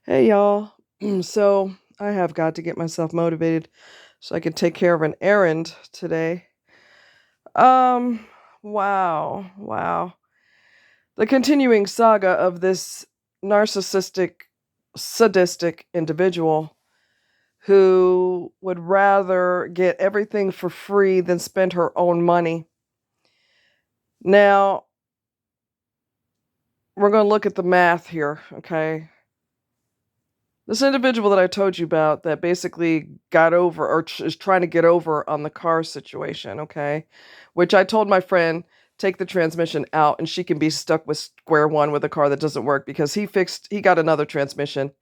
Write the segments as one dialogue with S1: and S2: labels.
S1: Hey y'all. So I have got to get myself motivated so I can take care of an errand today. Um, wow. The continuing saga of this narcissistic, sadistic individual who would rather get everything for free than spend her own money. Now, we're going to look at the math here, okay? This individual that I told you about that basically got over or is trying to get over on the car situation, okay? Which I told my friend, take the transmission out and she can be stuck with square one with a car that doesn't work because he got another transmission.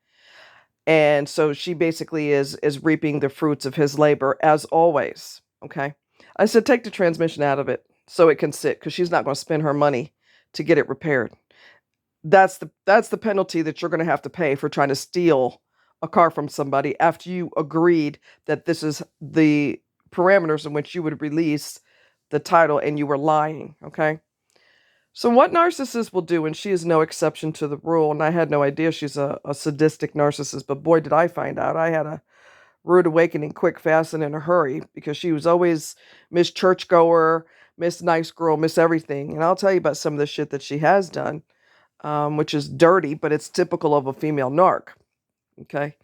S1: And so she basically is reaping the fruits of his labor as always, okay? I said, take the transmission out of it so it can sit because she's not going to spend her money to get it repaired. That's the penalty that you're going to have to pay for trying to steal a car from somebody after you agreed that this is the parameters in which you would release the title and you were lying, okay? So what narcissists will do, and she is no exception to the rule, and I had no idea she's a sadistic narcissist, but boy did I find out. I had a rude awakening quick, fast, and in a hurry because she was always Miss Churchgoer, Miss Nice Girl, Miss Everything. And I'll tell you about some of the shit that she has done, which is dirty, but it's typical of a female narc. Okay.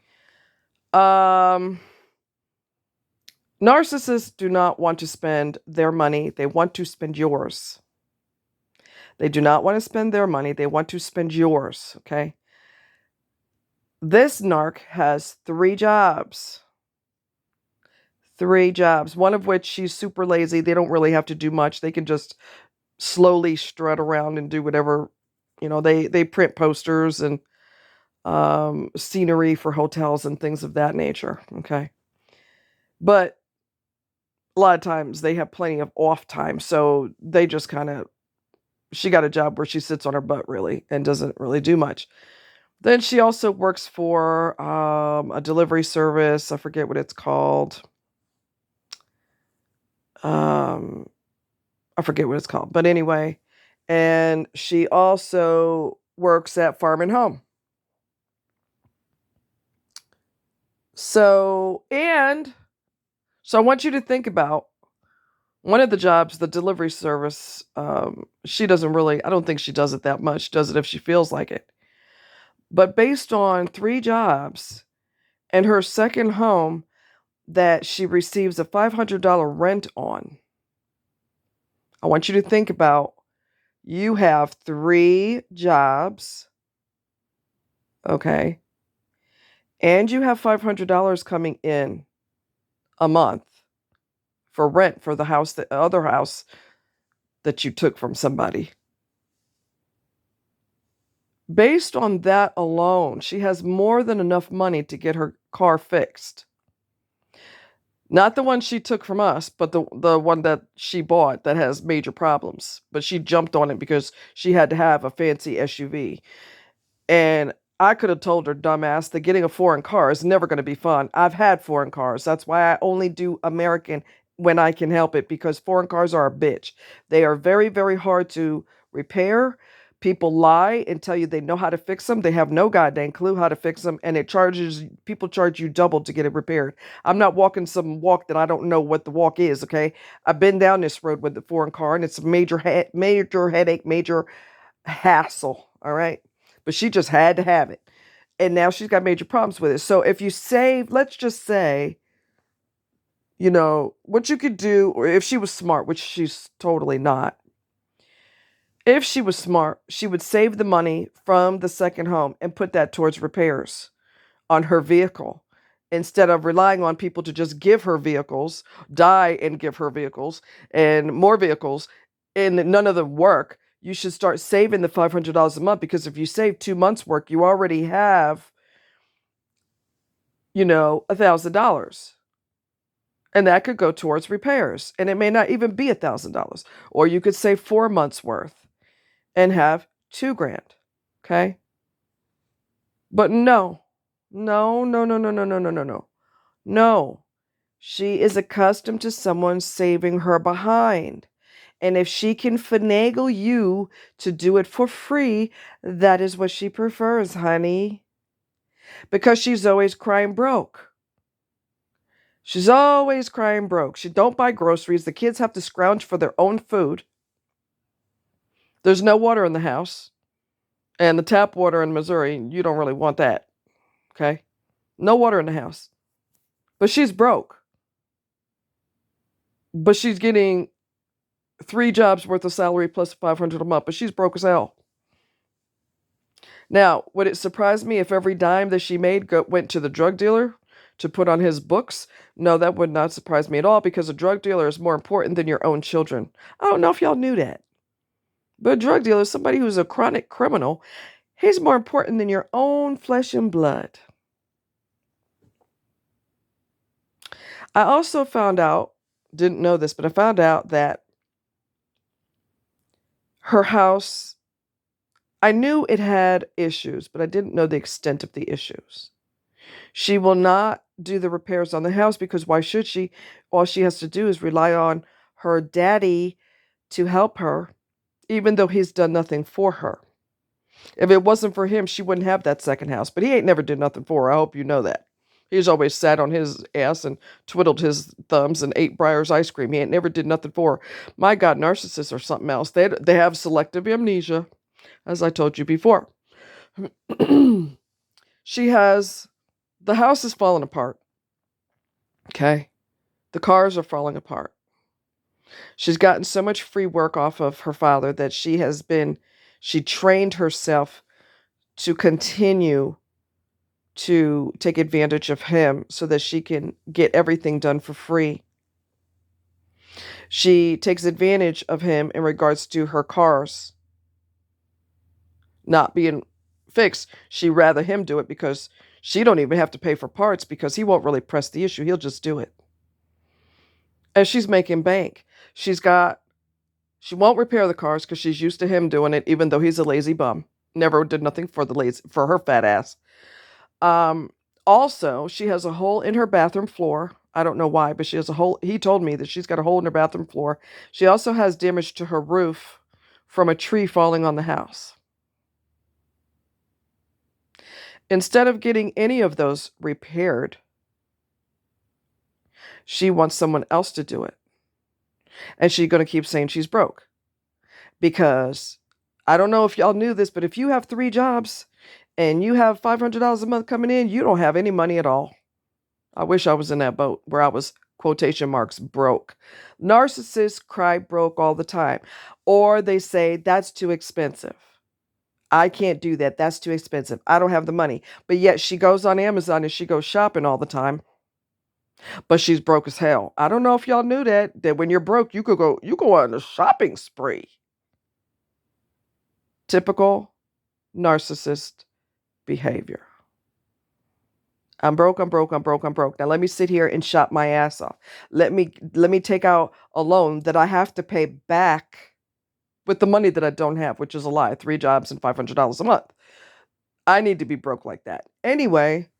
S1: Um, Narcissists do not want to spend their money. They want to spend yours. They do not want to spend their money. They want to spend yours. Okay. This narc has 3 jobs. 3 jobs, one of which she's super lazy. They don't really have to do much. They can just slowly strut around and do whatever. They print posters and scenery for hotels and things of that nature. Okay. But a lot of times they have plenty of off time. So they just she got a job where she sits on her butt really and doesn't really do much. Then she also works for a delivery service. I forget what it's called. Um, I forget what it's called. But anyway, and she also works at Farm and Home. So I want you to think about one of the jobs, the delivery service. She doesn't really, I don't think she does it that much. She does it if she feels like it. But based on 3 jobs and her second home that she receives a $500 rent on, I want you to think about you have 3 jobs, okay, and you have $500 coming in a month for rent for the other house that you took from somebody. Based on that alone, she has more than enough money to get her car fixed. Not the one she took from us, but the one that she bought that has major problems. But she jumped on it because she had to have a fancy SUV. And I could have told her, dumbass, that getting a foreign car is never going to be fun. I've had foreign cars. That's why I only do American when I can help it, because foreign cars are a bitch. They are very, very hard to repair. People lie and tell you they know how to fix them. They have no goddamn clue how to fix them, and people charge you double to get it repaired. I'm not walking some walk that I don't know what the walk is, okay? I've been down this road with the foreign car, and it's a major headache, major hassle, all right? But she just had to have it. And now she's got major problems with it. So if you save, let's just say, what you could do, or if she was smart, which she's totally not, if she was smart, she would save the money from the second home and put that towards repairs on her vehicle instead of relying on people to just give her vehicles, die and give her vehicles and more vehicles, and none of them work. You should start saving the $500 a month, because if you save 2 months' work, you already have, $1,000. And that could go towards repairs. And it may not even be $1,000. Or you could save 4 months' worth and have 2 grand. Okay? But no. No, no, no, no, no, no, no, no, no. No. She is accustomed to someone saving her behind. And if she can finagle you to do it for free, that is what she prefers, honey. because she's always crying broke. She's always crying broke. She don't buy groceries. The kids have to scrounge for their own food. There's no water in the house. And the tap water in Missouri, you don't really want that. Okay? No water in the house. But she's broke. But she's getting 3 jobs worth of salary plus $500 a month. But she's broke as hell. Now, would it surprise me if every dime that she made went to the drug dealer to put on his books? No, that would not surprise me at all, because a drug dealer is more important than your own children. I don't know if y'all knew that. But a drug dealer is somebody who's a chronic criminal. He's more important than your own flesh and blood. I also found out, didn't know this, but I found out that her house, I knew it had issues, but I didn't know the extent of the issues. She will not do the repairs on the house because why should she? All she has to do is rely on her daddy to help her, even though he's done nothing for her. If it wasn't for him, she wouldn't have that second house. But he ain't never did nothing for her. I hope you know that. He's always sat on his ass and twiddled his thumbs and ate Breyer's ice cream. He ain't never did nothing for her. My God, narcissists are something else. They have selective amnesia, as I told you before. She has, the house is falling apart. Okay? The cars are falling apart. She's gotten so much free work off of her father that she trained herself to continue to take advantage of him so that she can get everything done for free. She takes advantage of him in regards to her cars not being fixed. She'd rather him do it because she don't even have to pay for parts because he won't really press the issue. He'll just do it. And she's making bank. She won't repair the cars because she's used to him doing it, even though he's a lazy bum. Never did nothing for her fat ass. Also, she has a hole in her bathroom floor. I don't know why, but she has a hole. He told me that she's got a hole in her bathroom floor. She also has damage to her roof from a tree falling on the house. Instead of getting any of those repaired, she wants someone else to do it. And she's going to keep saying she's broke. Because I don't know if y'all knew this, but if you have 3 jobs and you have $500 a month coming in, you don't have any money at all. I wish I was in that boat where I was, quotation marks, broke. Narcissists cry broke all the time. Or they say, that's too expensive. I can't do that. That's too expensive. I don't have the money. But yet she goes on Amazon and she goes shopping all the time. But she's broke as hell. I don't know if y'all knew that when you're broke, you go on a shopping spree. Typical narcissist behavior. I'm broke. Now let me sit here and shop my ass off. Let me take out a loan that I have to pay back with the money that I don't have, which is a lie. 3 jobs and $500 a month. I need to be broke like that. Anyway,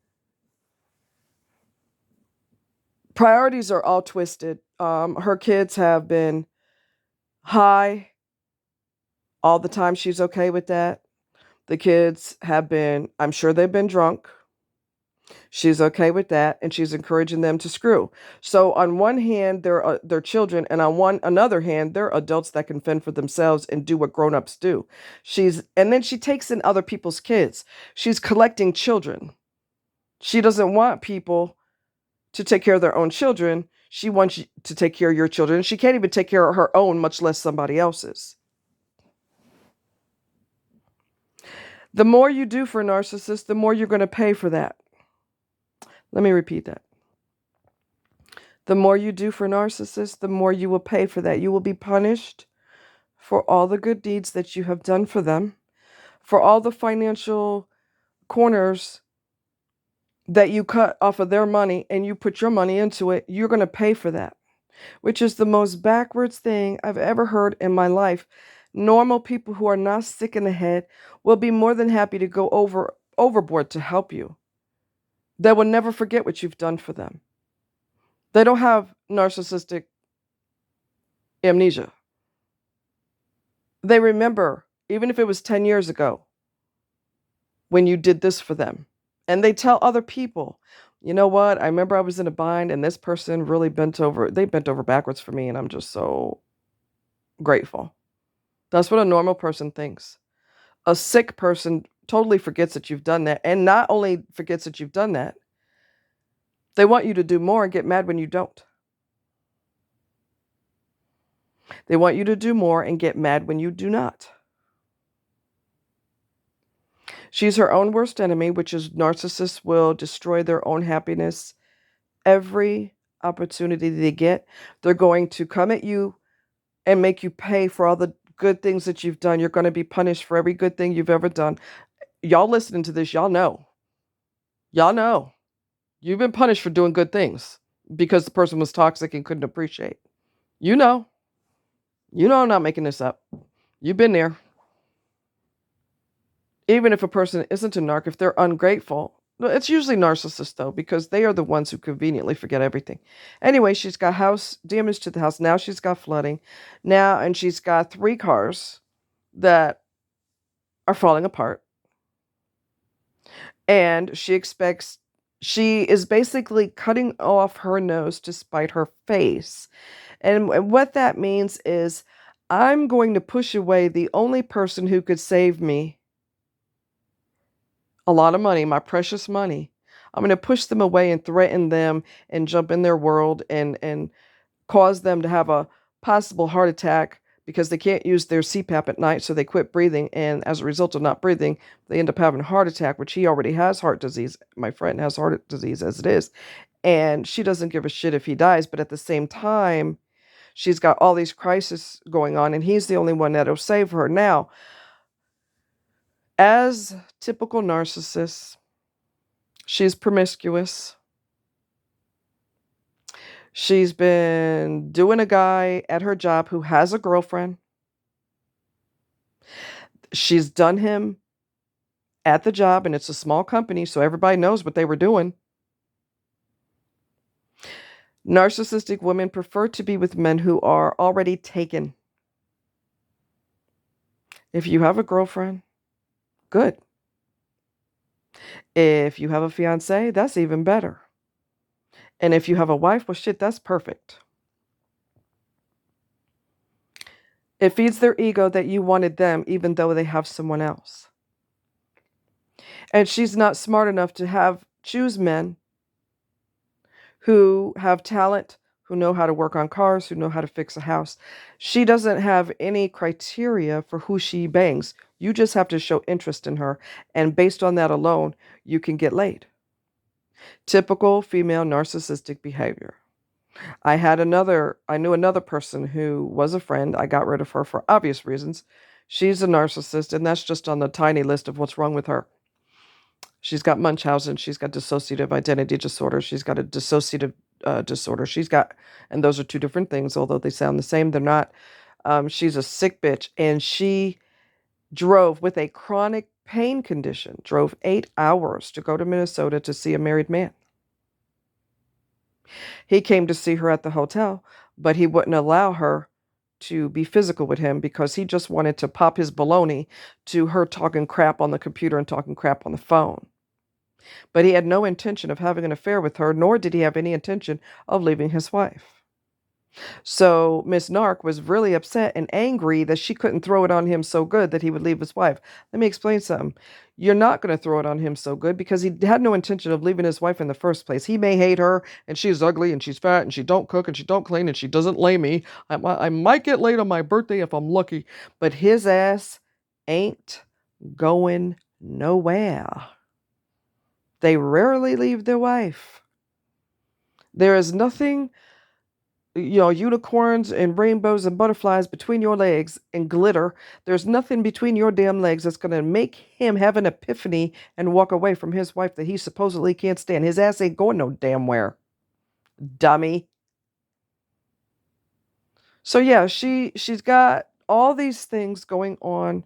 S1: priorities are all twisted. Her kids have been high all the time. She's okay with that. The kids have been, I'm sure they've been drunk. She's okay with that, and she's encouraging them to screw. So on one hand, they're children, and on another hand, they're adults that can fend for themselves and do what grown-ups do. And then she takes in other people's kids. She's collecting children. She doesn't want people to take care of their own children. She wants you to take care of your children. She can't even take care of her own, much less somebody else's. The more you do for a narcissist, the more you're going to pay for that. Let me repeat that. The more you do for narcissists, the more you will pay for that. You will be punished for all the good deeds that you have done for them, for all the financial corners that you cut off of their money and you put your money into it. You're going to pay for that, which is the most backwards thing I've ever heard in my life. Normal people who are not sick in the head will be more than happy to go overboard to help you. They will never forget what you've done for them. They don't have narcissistic amnesia. They remember, even if it was 10 years ago, when you did this for them. And they tell other people, you know what? I remember I was in a bind and this person really they bent over backwards for me. And I'm just so grateful. That's what a normal person thinks. A sick person totally forgets that you've done that. And not only forgets that you've done that, they want you to do more and get mad when you don't. They want you to do more and get mad when you do not. She's her own worst enemy, which is narcissists will destroy their own happiness every opportunity they get. They're going to come at you and make you pay for all the good things that you've done. You're going to be punished for every good thing you've ever done. Y'all listening to this, y'all know. Y'all know. You've been punished for doing good things because the person was toxic and couldn't appreciate. You know. You know I'm not making this up. You've been there. Even if a person isn't a narc, if they're ungrateful, it's usually narcissists though, because they are the ones who conveniently forget everything. Anyway, she's got house damage to the house. Now she's got flooding. Now, and she's got 3 cars that are falling apart. And she is basically cutting off her nose to spite her face. And what that means is, I'm going to push away the only person who could save me a lot of money, my precious money. I'm going to push them away and threaten them and jump in their world and cause them to have a possible heart attack because they can't use their CPAP at night, so they quit breathing. And as a result of not breathing, they end up having a heart attack, which he already has heart disease. My friend has heart disease as it is. And she doesn't give a shit if he dies. But at the same time, she's got all these crises going on, and he's the only one that'll save her. Now, as typical narcissists, she's promiscuous. She's been doing a guy at her job who has a girlfriend. She's done him at the job, and it's a small company, so everybody knows what they were doing. Narcissistic women prefer to be with men who are already taken. If you have a girlfriend, good. If you have a fiance, that's even better. And if you have a wife, well, shit, that's perfect. It feeds their ego that you wanted them, even though they have someone else. And she's not smart enough to choose men who have talent, who know how to work on cars, who know how to fix a house. She doesn't have any criteria for who she bangs. You just have to show interest in her. And based on that alone, you can get laid. Typical female narcissistic behavior. I knew another person who was a friend. I got rid of her for obvious reasons. She's a narcissist, and that's just on the tiny list of what's wrong with her. She's got Munchausen. She's got dissociative identity disorder. She's got a dissociative disorder. And those are 2 different things, although they sound the same. They're not. She's a sick bitch, and she drove with a chronic pain condition, drove 8 hours to go to Minnesota to see a married man. He came to see her at the hotel, but he wouldn't allow her to be physical with him because he just wanted to pop his baloney to her talking crap on the computer and talking crap on the phone. But he had no intention of having an affair with her, nor did he have any intention of leaving his wife. So Miss Narc was really upset and angry that she couldn't throw it on him so good that he would leave his wife. Let me explain something. You're not going to throw it on him so good because he had no intention of leaving his wife in the first place. He may hate her, and she's ugly, and she's fat, and she don't cook, and she don't clean, and she doesn't lay me. I might get laid on my birthday if I'm lucky, but his ass ain't going nowhere. They rarely leave their wife. There is nothing, unicorns and rainbows and butterflies between your legs and glitter. There's nothing between your damn legs that's going to make him have an epiphany and walk away from his wife that he supposedly can't stand. His ass ain't going no damn where. Dummy. So yeah, she's got all these things going on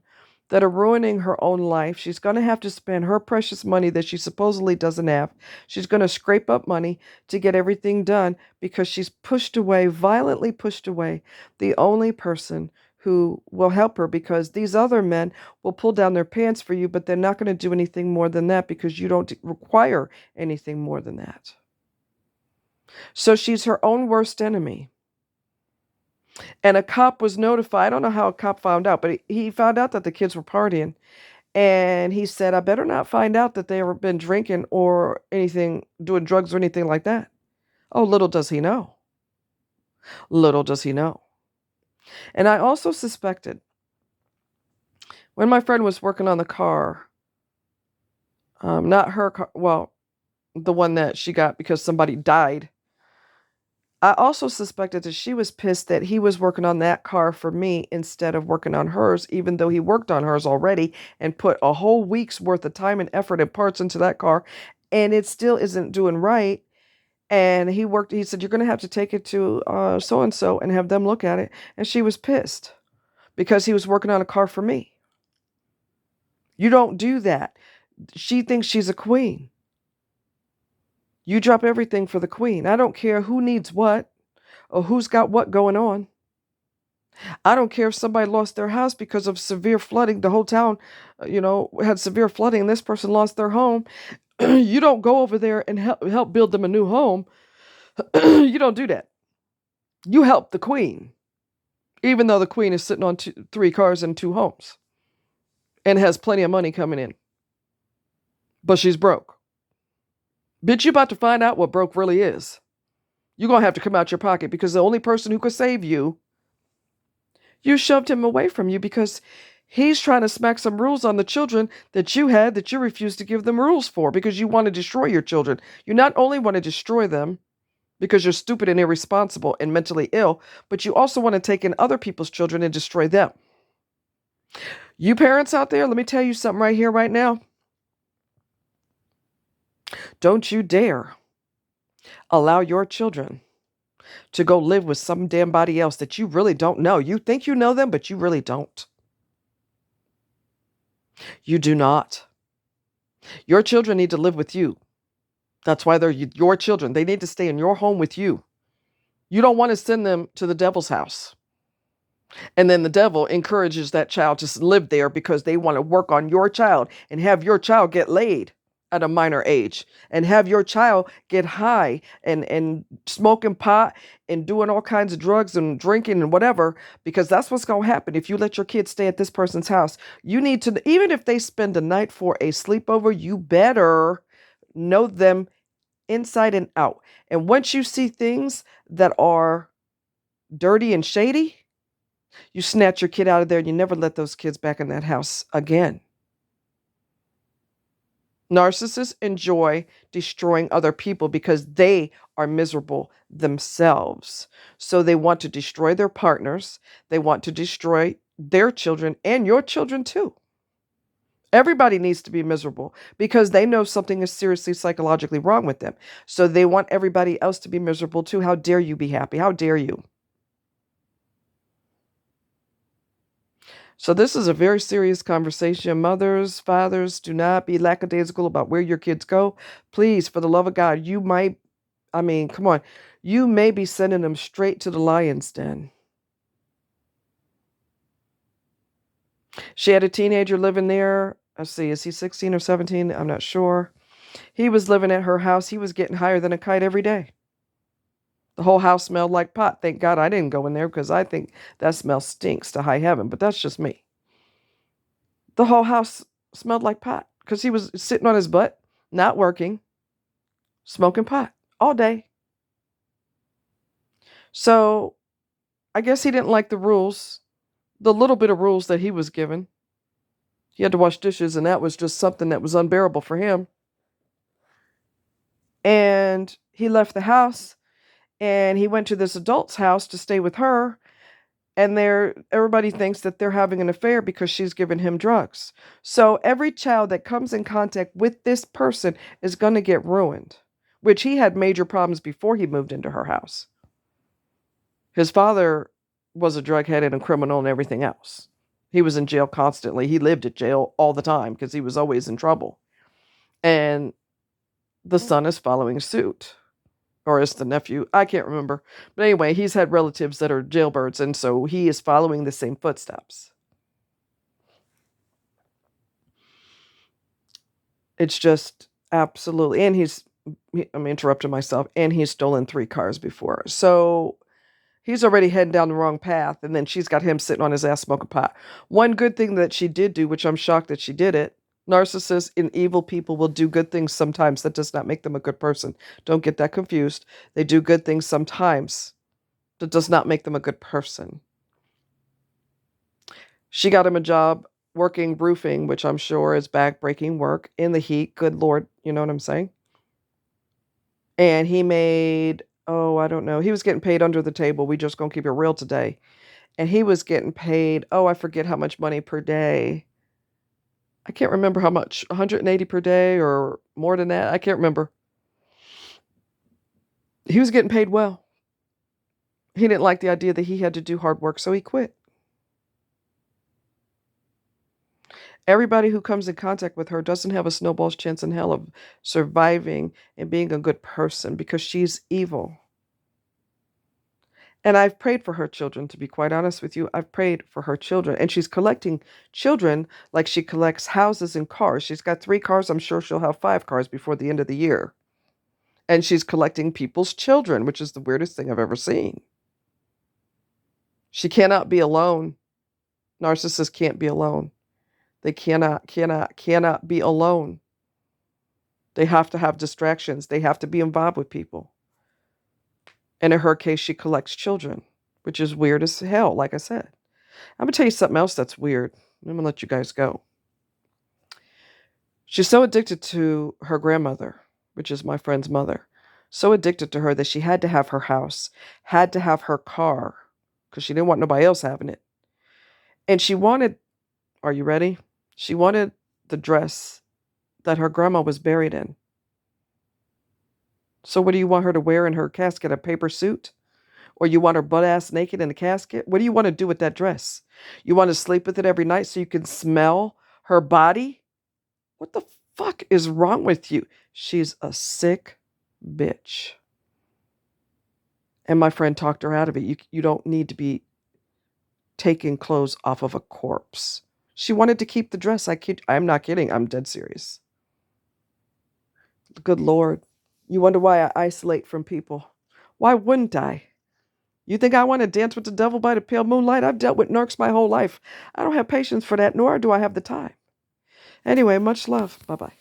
S1: that are ruining her own life. She's going to have to spend her precious money that she supposedly doesn't have. She's going to scrape up money to get everything done because she's violently pushed away, the only person who will help her, because these other men will pull down their pants for you, but they're not going to do anything more than that because you don't require anything more than that. So she's her own worst enemy. And a cop was notified. I don't know how a cop found out, but he found out that the kids were partying. And he said, I better not find out that they ever been drinking or anything, doing drugs or anything like that. Oh, little does he know. Little does he know. And I also suspected, when my friend was working on the car, not her car, well, the one that she got because somebody died. I also suspected that she was pissed that he was working on that car for me instead of working on hers, even though he worked on hers already and put a whole week's worth of time and effort and parts into that car, and it still isn't doing right. And he said, you're going to have to take it to so-and-so and have them look at it. And she was pissed because he was working on a car for me. You don't do that. She thinks she's a queen. You drop everything for the queen. I don't care who needs what or who's got what going on. I don't care if somebody lost their house because of severe flooding. The whole town, had severe flooding, and this person lost their home. You don't go over there and help build them a new home. You don't do that. You help the queen, even though the queen is sitting on 3 cars and 2 homes and has plenty of money coming in. But she's broke. Bitch, you about to find out what broke really is. You're going to have to come out your pocket, because the only person who could save you, you shoved him away from you because he's trying to smack some rules on the children that you had that you refused to give them rules for because you want to destroy your children. You not only want to destroy them because you're stupid and irresponsible and mentally ill, but you also want to take in other people's children and destroy them. You parents out there, let me tell you something right here, right now. Don't you dare allow your children to go live with some damn body else that you really don't know. You think you know them, but you really don't. You do not. Your children need to live with you. That's why they're your children. They need to stay in your home with you. You don't want to send them to the devil's house. And then the devil encourages that child to live there because they want to work on your child and have your child get laid at a minor age and have your child get high and smoking pot and doing all kinds of drugs and drinking and whatever, because that's what's going to happen if you let your kids stay at this person's house. You need to, even if they spend a night for a sleepover, you better know them inside and out. And once you see things that are dirty and shady, you snatch your kid out of there and you never let those kids back in that house again. Narcissists enjoy destroying other people because they are miserable themselves. So they want to destroy their partners. They want to destroy their children and your children too. Everybody needs to be miserable because they know something is seriously psychologically wrong with them. So they want everybody else to be miserable too. How dare you be happy? How dare you? So this is a very serious conversation. Mothers, fathers, do not be lackadaisical about where your kids go. Please, for the love of God, come on. You may be sending them straight to the lion's den. She had a teenager living there. Let's see, is he 16 or 17? I'm not sure. He was living at her house. He was getting higher than a kite every day. The whole house smelled like pot. Thank God I didn't go in there because I think that smell stinks to high heaven, but that's just me. The whole house smelled like pot because he was sitting on his butt, not working, smoking pot all day. So I guess he didn't like the rules, the little bit of rules that he was given. He had to wash dishes, and that was just something that was unbearable for him. And he left the house, and he went to this adult's house to stay with her. And everybody thinks that they're having an affair because she's giving him drugs. So every child that comes in contact with this person is going to get ruined, which he had major problems before he moved into her house. His father was a drug head and a criminal and everything else. He was in jail constantly. He lived at jail all the time because he was always in trouble. And the son is following suit. or is the nephew? I can't remember. But anyway, he's had relatives that are jailbirds, and so he is following the same footsteps. It's just absolutely, and I'm interrupting myself, and he's stolen 3 cars before. So he's already heading down the wrong path, and then she's got him sitting on his ass smoking pot. One good thing that she did do, which I'm shocked that she did it, narcissists and evil people will do good things sometimes. That does not make them a good person. Don't get that confused. They do good things sometimes. That does not make them a good person. She got him a job working roofing, which I'm sure is back-breaking work in the heat. Good Lord, you know what I'm saying? And he made, oh, I don't know. He was getting paid under the table. We just gonna keep it real today. And he was getting paid, oh, I forget how much money per day. I can't remember how much, 180 per day or more than that. I can't remember. He was getting paid well. He didn't like the idea that he had to do hard work, so he quit. Everybody who comes in contact with her doesn't have a snowball's chance in hell of surviving and being a good person because she's evil. And I've prayed for her children, to be quite honest with you. I've prayed for her children. And she's collecting children like she collects houses and cars. She's got 3 cars. I'm sure she'll have 5 cars before the end of the year. And she's collecting people's children, which is the weirdest thing I've ever seen. She cannot be alone. Narcissists can't be alone. They cannot be alone. They have to have distractions. They have to be involved with people. And in her case, she collects children, which is weird as hell, like I said. I'm going to tell you something else that's weird. I'm going to let you guys go. She's so addicted to her grandmother, which is my friend's mother. So addicted to her that she had to have her house, had to have her car, because she didn't want nobody else having it. And she wanted, are you ready? She wanted the dress that her grandma was buried in. So what do you want her to wear in her casket? A paper suit? Or you want her butt ass naked in a casket? What do you want to do with that dress? You want to sleep with it every night so you can smell her body? What the fuck is wrong with you? She's a sick bitch. And my friend talked her out of it. You don't need to be taking clothes off of a corpse. She wanted to keep the dress. I'm not kidding. I'm dead serious. Good Lord. You wonder why I isolate from people. Why wouldn't I? You think I want to dance with the devil by the pale moonlight? I've dealt with narcs my whole life. I don't have patience for that, nor do I have the time. Anyway, much love. Bye-bye.